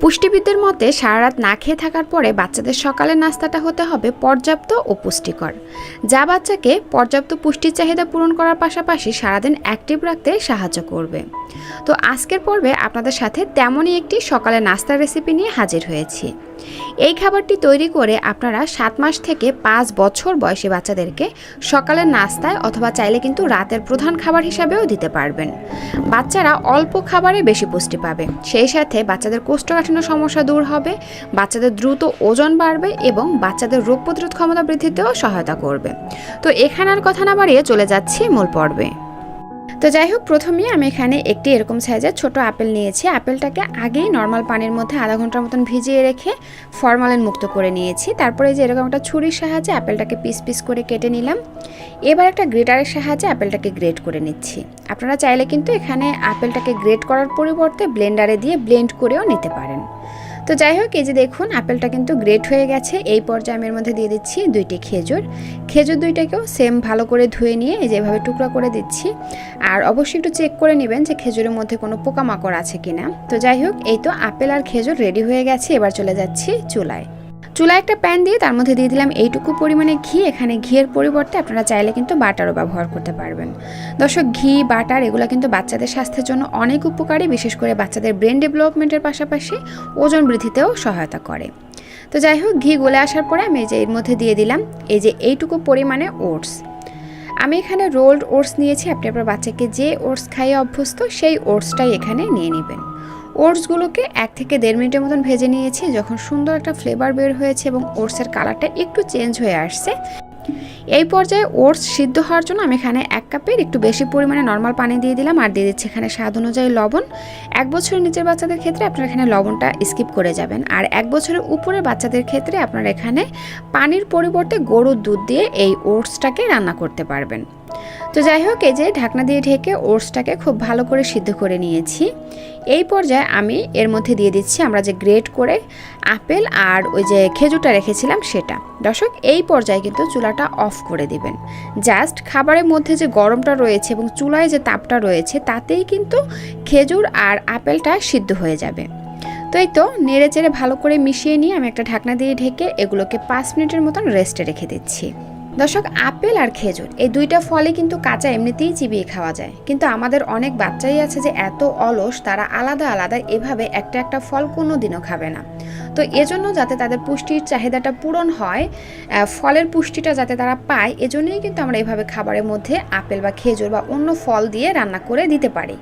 পুষ্টিবিদদের মতে সারা রাত না খেয়ে থাকার পরে বাচ্চাদের সকালের নাস্তাটা হতে হবে পর্যাপ্ত ও পুষ্টিকর, যা বাচ্চাকে পর্যাপ্ত পুষ্টির চাহিদা পূরণ করার পাশাপাশি সারাদিন অ্যাক্টিভ রাখতে সাহায্য করবে। তো আজকের পর্বে আপনাদের সাথে তেমনই একটি সকালের নাস্তার রেসিপি নিয়ে হাজির হয়েছি। এই খাবারটি তৈরি করে আপনারা 7 মাস থেকে 5 বছর বয়সী বাচ্চাদেরকে সকালের নাস্তায় অথবা চাইলে কিন্তু রাতের প্রধান খাবার হিসাবেও দিতে পারবেন। বাচ্চারা অল্প খাবারে বেশি পুষ্টি পাবে, সেই সাথে বাচ্চাদের কোষ্ঠকাঠিন্য সমস্যা দূর হবে, বাচ্চাদের দ্রুত ওজন বাড়বে এবং বাচ্চাদের রোগ প্রতিরোধ ক্ষমতা বৃদ্ধিতেও সহায়তা করবে। তো এখানে আর কথা না বাড়িয়ে চলে যাচ্ছি মূল পর্বে। তো যাই হোক, প্রথমেই আমি এখানে একটি এরকম সাইজের ছোট আপেল নিয়েছি। আপেলটাকে আগেই নর্মাল পানির মধ্যে আধা ঘন্টার মতন ভিজিয়ে রেখে ফরমালিন মুক্ত করে নিয়েছি। তারপরে যে এরকম একটা ছুরির সাহায্যে আপেলটাকে পিস পিস করে কেটে নিলাম। এবার একটা গ্রেটারের সাহায্যে আপেলটাকে গ্রেট করে নিচ্ছি। আপনারা চাইলে কিন্তু এখানে আপেলটাকে গ্রেট করার পরিবর্তে ব্লেন্ডারে দিয়ে ব্লেন্ড করেও নিতে পারেন। তো যাই হোক, এই যে দেখুন আপেলটা কিন্তু গ্রেট হয়ে গেছে। এই পর্যায়ে আমি এর মধ্যে দিয়ে দিচ্ছি 2টি খেজুর। খেজুর 2টাকেও সেম ভালো করে ধুয়ে নিয়ে এই যেভাবে টুকরা করে দিচ্ছি। আর অবশ্যই একটু চেক করে নেবেন যে খেজুরের মধ্যে কোনো পোকামাকড় আছে কিনা। তো যাই হোক, এই তো আপেল আর খেজুর রেডি হয়ে গেছে। এবার চলে যাচ্ছি চুলায় একটা প্যান দিয়ে তার মধ্যে দিয়ে দিলাম এইটুকু পরিমাণে ঘি। এখানে ঘিয়ের পরিবর্তে আপনারা চাইলে কিন্তু বাটারও ব্যবহার করতে পারবেন। দর্শক, ঘি বাটার এগুলো কিন্তু বাচ্চাদের স্বাস্থ্যের জন্য অনেক উপকারী, বিশেষ করে বাচ্চাদের ব্রেন ডেভেলপমেন্টের পাশাপাশি ওজন বৃদ্ধিতেও সহায়তা করে। তো যাই হোক, ঘি গলে আসার পরে আমি এই যে এর মধ্যে দিয়ে দিলাম এই যে এইটুকু পরিমাণে ওটস। আমি এখানে রোল্ড ওটস নিয়েছি। আপনি আপনার বাচ্চাকে যে ওটস খাইয়ে অভ্যস্ত সেই ওটসটাই এখানে নিয়ে নেবেন। ওটসগুলোকে 1 থেকে 1.5 মিনিটের মতন ভেজে নিয়েছি। যখন সুন্দর একটা ফ্লেভার বের হয়েছে এবং ওটসের কালারটা একটু চেঞ্জ হয়ে আসছে, এই পর্যায়ে ওটস সিদ্ধ হওয়ার জন্য আমি এখানে 1 কাপের একটু বেশি পরিমাণে নর্মাল পানি দিয়ে দিলাম। আর দিয়ে দিচ্ছি এখানে স্বাদ অনুযায়ী লবণ। 1 বছরের নিচের বাচ্চাদের ক্ষেত্রে আপনারা এখানে লবণটা স্কিপ করে যাবেন। আর 1 বছরের উপরের বাচ্চাদের ক্ষেত্রে আপনারা এখানে পানির পরিবর্তে গরুর দুধ দিয়ে এই ওটসটাকে রান্না করতে পারবেন। তো যাই হোক, এই যে ঢাকনা দিয়ে ঢেকে ওটসটাকে খুব ভালো করে সিদ্ধ করে নিয়েছি। এই পর্যায়ে আমি এর মধ্যে দিয়ে দিচ্ছি আমরা যে গ্রেট করে আপেল আর ওই যে খেজুরটা রেখেছিলাম সেটা। দর্শক, এই পর্যায়ে কিন্তু চুলাটা অফ করে দিবেন। জাস্ট খাবারের মধ্যে যে গরমটা রয়েছে এবং চুলায় যে তাপটা রয়েছে তাতেই কিন্তু খেজুর আর আপেলটা সিদ্ধ হয়ে যাবে। তো এই তো নেড়ে চেড়ে ভালো করে মিশিয়ে নিয়ে আমি একটা ঢাকনা দিয়ে ঢেকে এগুলোকে 5 মিনিটের মতন রেস্টে রেখে দিচ্ছি। দর্শক, আপেল আর খেজুর এই 2টা ফলই কিন্তু কাঁচা এমনিতেই চিবিয়ে খাওয়া যায়, কিন্তু আমাদের অনেক বাচ্চাই আছে যে এত অলস, তারা আলাদা আলাদা এভাবে একটা একটা ফল কোনো দিনও খাবে না। তো এজন্য যাতে তাদের পুষ্টির চাহিদাটা পূরণ হয়, ফলের পুষ্টিটা যাতে তারা পায়, এজন্যই কিন্তু আমরা এভাবে খাবারের মধ্যে আপেল বা খেজুর বা অন্য ফল দিয়ে রান্না করে দিতে পারি।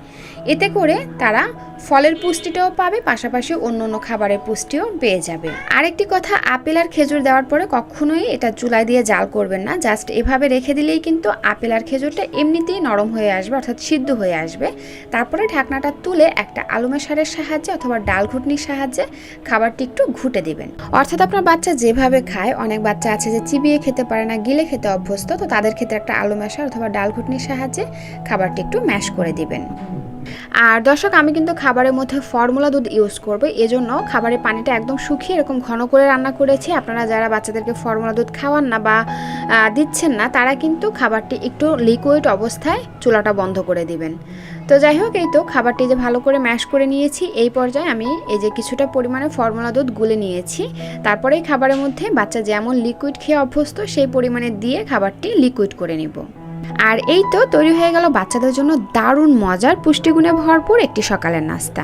এতে করে তারা ফলের পুষ্টিটাও পাবে, পাশাপাশি অন্য অন্য খাবারের পুষ্টিও পেয়ে যাবে। আরেকটি কথা, আপেল আর খেজুর দেওয়ার পরে কখনোই এটা চুলায় দিয়ে জাল করবেন না। জাস্ট এভাবে রেখে দিলেই কিন্তু আপেল আর খেজুরটা এমনিতেই নরম হয়ে আসবে, অর্থাৎ সিদ্ধ হয়ে আসবে। তারপরে ঢাকনাটা তুলে একটা আলু মেশারের সাহায্যে অথবা ডাল ঘুটনির সাহায্যে খাবারটি একটু ঘুটে দিবেন। অর্থাৎ আপনার বাচ্চা যেভাবে খায়, অনেক বাচ্চা আছে যে চিবিয়ে খেতে পারে না, গিলে খেতে অভ্যস্ত, তো তাদের ক্ষেত্রে একটা আলু মেশার অথবা ডাল ঘুটনির সাহায্যে খাবারটি একটু ম্যাশ করে দিবেন। আর দর্শক, আমি কিন্তু খাবারের মধ্যে ফর্মুলা দুধ ইউজ করব, এজন্য খাবারের পানিটা একদম শুকিয়ে এরকম ঘন করে রান্না করেছি। আপনারা যারা বাচ্চাদেরকে ফর্মুলা দুধ খাওয়ান না বা দিচ্ছেন না, তারা কিন্তু খাবারটি একটু লিকুইড অবস্থায় চুলাটা বন্ধ করে দিবেন। তো যাই হোক, এই তো খাবারটি যে ভালো করে ম্যাশ করে নিয়েছি। এই পর্যায়ে আমি এই যে কিছুটা পরিমাণে ফর্মুলা দুধ গুলে নিয়েছি। তারপরে এই খাবারের মধ্যে বাচ্চা যেমন লিকুইড খেয়ে অভ্যস্ত সেই পরিমাণে দিয়ে খাবারটি লিকুইড করে নিব। আর এই তো তৈরি হয়ে গেল বাচ্চাদের জন্য দারুণ মজার পুষ্টিগুণে ভরপুর একটি সকালের নাস্তা।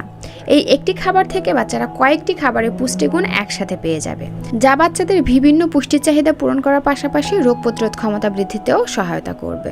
এই একটি খাবার থেকে বাচ্চারা কয়েকটি খাবারের পুষ্টিগুণ একসাথে পেয়ে যাবে, যা বাচ্চাদের বিভিন্ন পুষ্টির চাহিদা পূরণ করার পাশাপাশি রোগ প্রতিরোধ ক্ষমতা বৃদ্ধিতেও সহায়তা করবে।